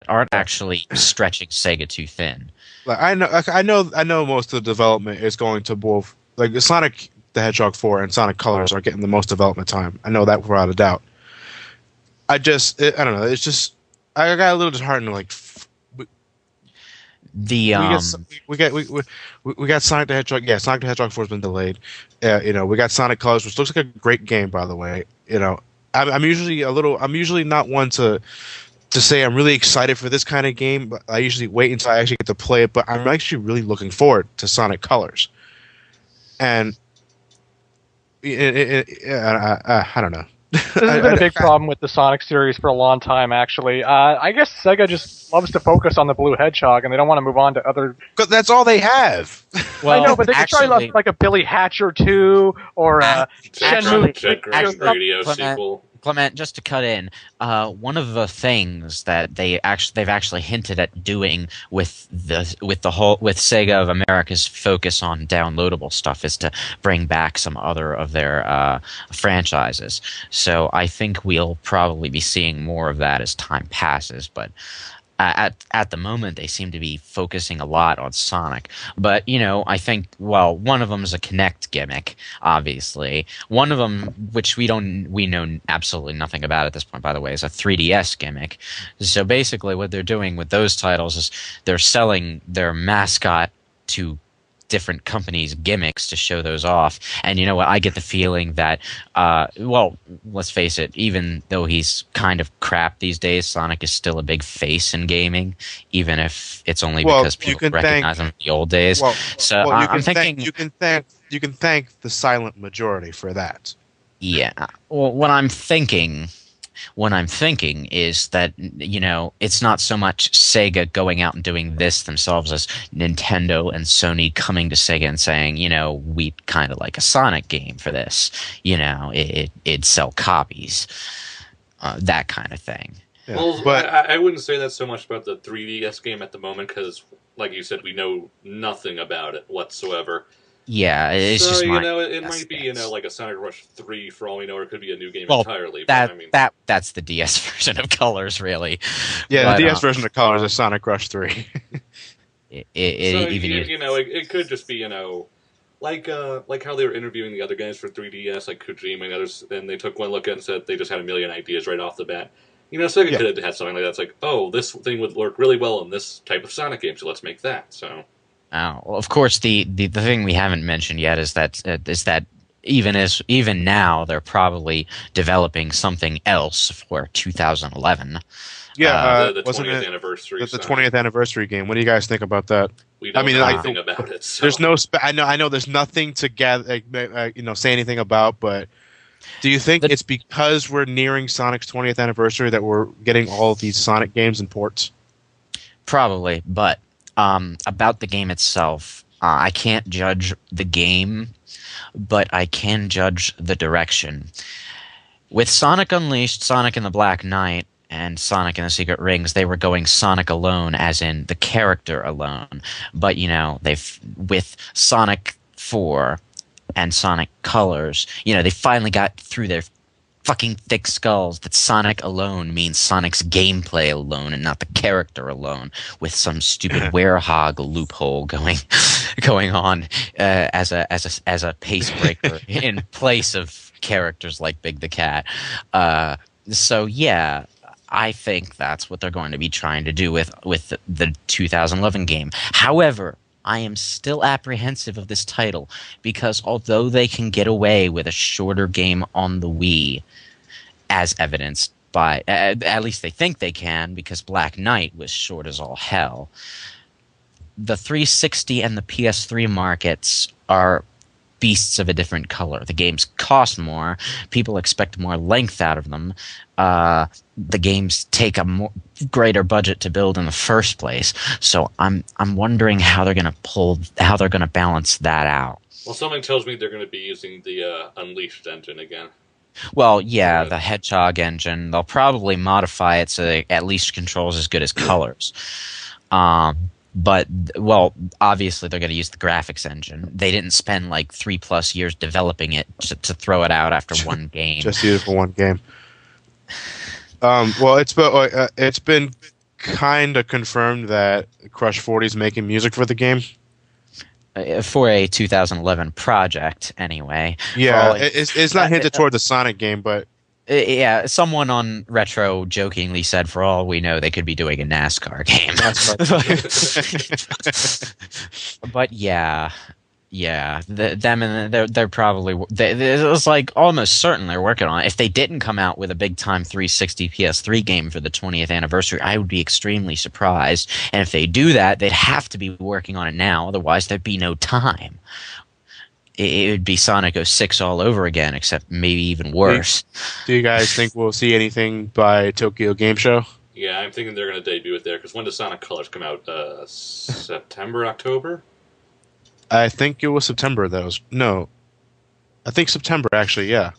aren't actually stretching Sega too thin. Like I know most of the development is going to both like Sonic the Hedgehog 4 and Sonic Colors are getting the most development time. I know that without a doubt. I don't know. It's just I got a little disheartened. Like The we got Sonic the Hedgehog. Yeah, Sonic the Hedgehog 4 has been delayed. We got Sonic Colors, which looks like a great game, by the way. I'm usually not one to say I'm really excited for this kind of game, but I usually wait until I actually get to play it. But I'm actually really looking forward to Sonic Colors, and I don't know. This has been a big problem with the Sonic series for a long time, actually. I guess Sega just loves to focus on the Blue Hedgehog, and they don't want to move on to other... Because that's all they have. Well, I know, but they could try like a Billy Hatcher 2, or a Shenmue... Radio sequel. Clement, just to cut in, one of the things that they've actually hinted at doing with Sega of America's focus on downloadable stuff is to bring back some other of their franchises. So I think we'll probably be seeing more of that as time passes, but at the moment they seem to be focusing a lot on Sonic. But I think one of them is a Kinect gimmick, obviously. One of them, which we know absolutely nothing about at this point, by the way, is a 3DS gimmick. So basically what they're doing with those titles is they're selling their mascot to different companies' gimmicks to show those off. And you know what? I get the feeling that, let's face it, even though he's kind of crap these days, Sonic is still a big face in gaming, even if it's only because people recognize him in the old days. I'm thinking you can thank the silent majority for that. Yeah. Well, what I'm thinking is that, it's not so much Sega going out and doing this themselves as Nintendo and Sony coming to Sega and saying, we'd kind of like a Sonic game for this. It'd sell copies. That kind of thing. Yeah. Well, but I wouldn't say that so much about the 3DS game at the moment because, like you said, we know nothing about it whatsoever. Yeah, it's just it might be like a Sonic Rush 3 for all we know, or it could be a new game entirely. That's the DS version of Colors, really. Yeah, the DS version of Colors is Sonic Rush 3. It could just be like how they were interviewing the other guys for 3DS, like Kojima and others, and they took one look at it and said they just had a million ideas right off the bat. Sega could have had something like that. It's like, oh, this thing would work really well in this type of Sonic game, so let's make that. So. Well, of course, the thing we haven't mentioned yet is that even now they're probably developing something else for 2011. Yeah, the 20th anniversary. The 20th anniversary game. What do you guys think about that? We don't know anything about it. So. There's no. I know. There's nothing to gather. Say anything about. But do you think it's because we're nearing Sonic's 20th anniversary that we're getting all of these Sonic games and ports? Probably, but. About the game itself, I can't judge the game, but I can judge the direction. With Sonic Unleashed, Sonic and the Black Knight, and Sonic and the Secret Rings, they were going Sonic alone, as in the character alone. But, with Sonic 4 and Sonic Colors, they finally got through their fucking thick skulls that Sonic alone means Sonic's gameplay alone and not the character alone, with some stupid werehog loophole going on as a pace breaker in place of characters like Big the Cat. So yeah, I think that's what they're going to be trying to do with the 2011 game. However, I am still apprehensive of this title because although they can get away with a shorter game on the Wii, as evidenced by, at least they think they can, because Black Knight was short as all hell, the 360 and the PS3 markets are beasts of a different color. The games cost more. People expect more length out of them. The games take a greater budget to build in the first place. So I'm wondering how they're going to balance that out. Well, something tells me they're going to be using the Unleashed engine again. Well, yeah, the Hedgehog engine. They'll probably modify it so it at least controls as good as Colors. But, obviously they're going to use the graphics engine. They didn't spend like 3+ years developing it to throw it out after one game. Just use it for one game. It's been kind of confirmed that Crush 40 is making music for the game. For a 2011 project, anyway. Yeah, it's not hinted toward the Sonic game, but yeah, someone on Retro jokingly said, "For all we know, they could be doing a NASCAR game." But yeah, they're probably it's like almost certain they're working on it. If they didn't come out with a big time 360 PS3 game for the 20th anniversary, I would be extremely surprised. And if they do that, they'd have to be working on it now, otherwise there'd be no time. It would be Sonic 06 all over again, except maybe even worse. Do you guys think we'll see anything by Tokyo Game Show? Yeah, I'm thinking they're going to debut it there, because when does Sonic Colors come out? September, October? I think it was September. No, I think September actually. Yeah.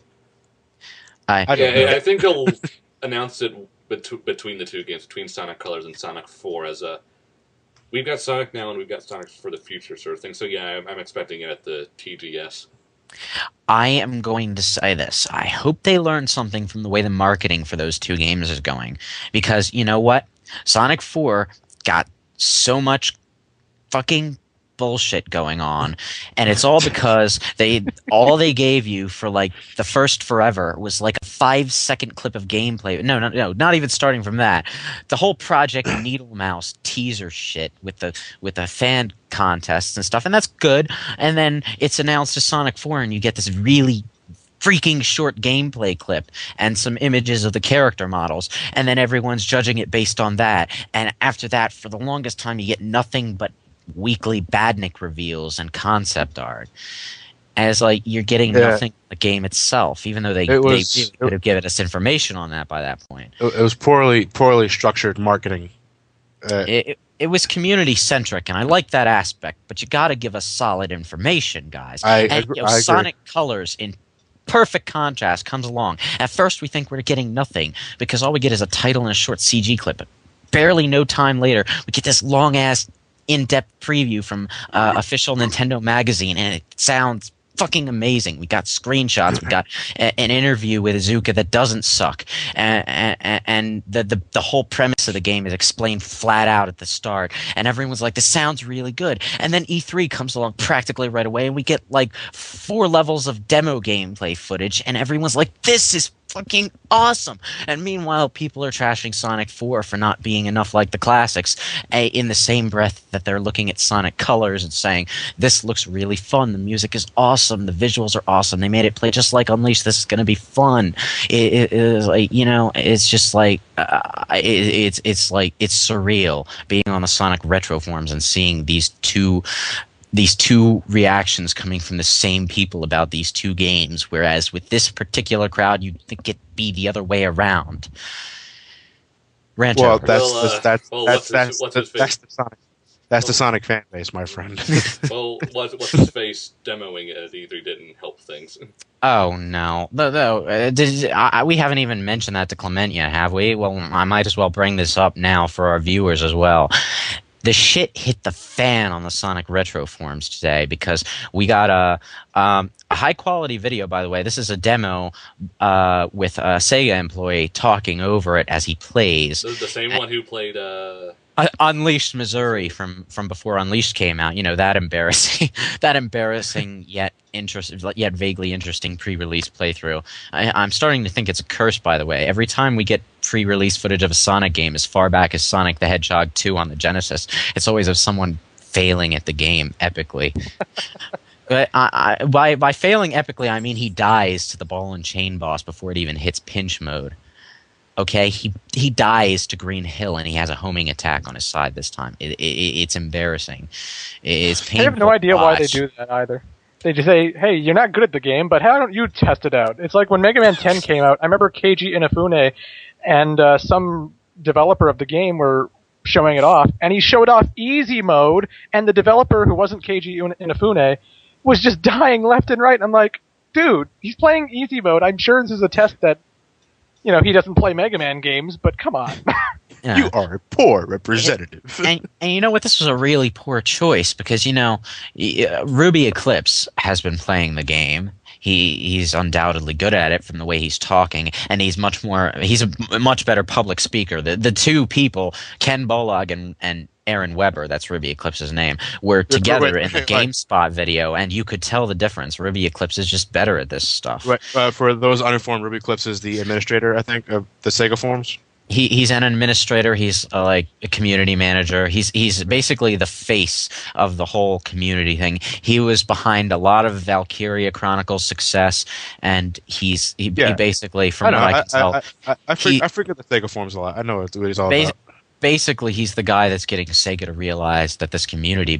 I think they'll announce it between the two games, between Sonic Colors and Sonic 4, as a we've got Sonic now and we've got Sonic for the future sort of thing. So yeah, I'm expecting it at the TGS. I am going to say this. I hope they learn something from the way the marketing for those two games is going, because you know what? Sonic 4 got so much fucking bullshit going on, and it's all because they gave you for like the first forever was like a 5-second clip of gameplay. No, not even starting from that. The whole Project Needle Mouse teaser shit with the fan contests and stuff, and that's good. And then it's announced as Sonic 4, and you get this really freaking short gameplay clip and some images of the character models, and then everyone's judging it based on that. And after that, for the longest time, you get nothing but weekly Badnik reveals and concept art, as like you're getting nothing from the game itself, even though they really could have given us information on that by that point. It was poorly structured marketing. It was community centric, and I like that aspect, but you got to give us solid information, guys. I agree. Sonic Colors in perfect contrast comes along. At first we think we're getting nothing because all we get is a title and a short CG clip, but barely no time later we get this long ass in-depth preview from official Nintendo magazine, and it sounds fucking amazing. We got screenshots, we got an interview with Izuka that doesn't suck, and the whole premise of the game is explained flat out at the start, and everyone's like, this sounds really good. And then E3 comes along practically right away, and we get like 4 levels of demo gameplay footage, and everyone's like, this is fucking awesome. And meanwhile, people are trashing Sonic 4 for not being enough like the classics, in the same breath that they're looking at Sonic Colors and saying, this looks really fun, the music is awesome, the visuals are awesome, they made it play just like Unleashed, this is going to be fun. It is like, you know, it's just like it's like, it's surreal being on the Sonic retro forums and seeing these two reactions coming from the same people about these two games, whereas with this particular crowd, you'd think it'd be the other way around. Rant well, over. That's the Sonic fan base, my friend. Well, what's his face demoing it at E3 didn't help things. Oh no, we haven't even mentioned that to Clement yet, have we? Well, I might as well bring this up now for our viewers as well. The shit hit the fan on the Sonic Retro forums today, because we got a high-quality video, by the way. This is a demo with a Sega employee talking over it as he plays. This is the same one who played... Unleashed Missouri from before Unleashed came out. You know, that embarrassing yet vaguely interesting pre-release playthrough. I'm starting to think it's a curse, by the way. Every time we get pre-release footage of a Sonic game as far back as Sonic the Hedgehog 2 on the Genesis, it's always of someone failing at the game epically. But by failing epically, I mean he dies to the ball and chain boss before it even hits pinch mode. Okay, he dies to Green Hill, and he has a homing attack on his side this time. It's embarrassing. It's painful. I have no idea why they do that either. They just say, hey, you're not good at the game, but how don't you test it out? It's like when Mega Man 10 came out, I remember Keiji Inafune and some developer of the game were showing it off, and he showed off easy mode, and the developer, who wasn't Keiji Inafune, was just dying left and right. And I'm like, dude, he's playing easy mode. I'm sure this is a test that, you know, he doesn't play Mega Man games, but come on. Yeah. You are a poor representative. And you know what? This was a really poor choice because, you know, Ruby Eclipse has been playing the game. he's undoubtedly good at it from the way he's talking, and he's a much better public speaker. The two people, Ken Bolog and Aaron Weber, that's Ruby Eclipse's name, were together in the GameSpot video, and you could tell the difference. Ruby Eclipse is just better at this stuff. Right. For those uninformed, Ruby Eclipse is the administrator, I think, of the Sega forums. He's an administrator. He's like a community manager. He's basically the face of the whole community thing. He was behind a lot of Valkyria Chronicles success, and he basically, from what I can tell, I forget the Sega forums a lot. I know what he's all about. Basically, he's the guy that's getting Sega to realize that this community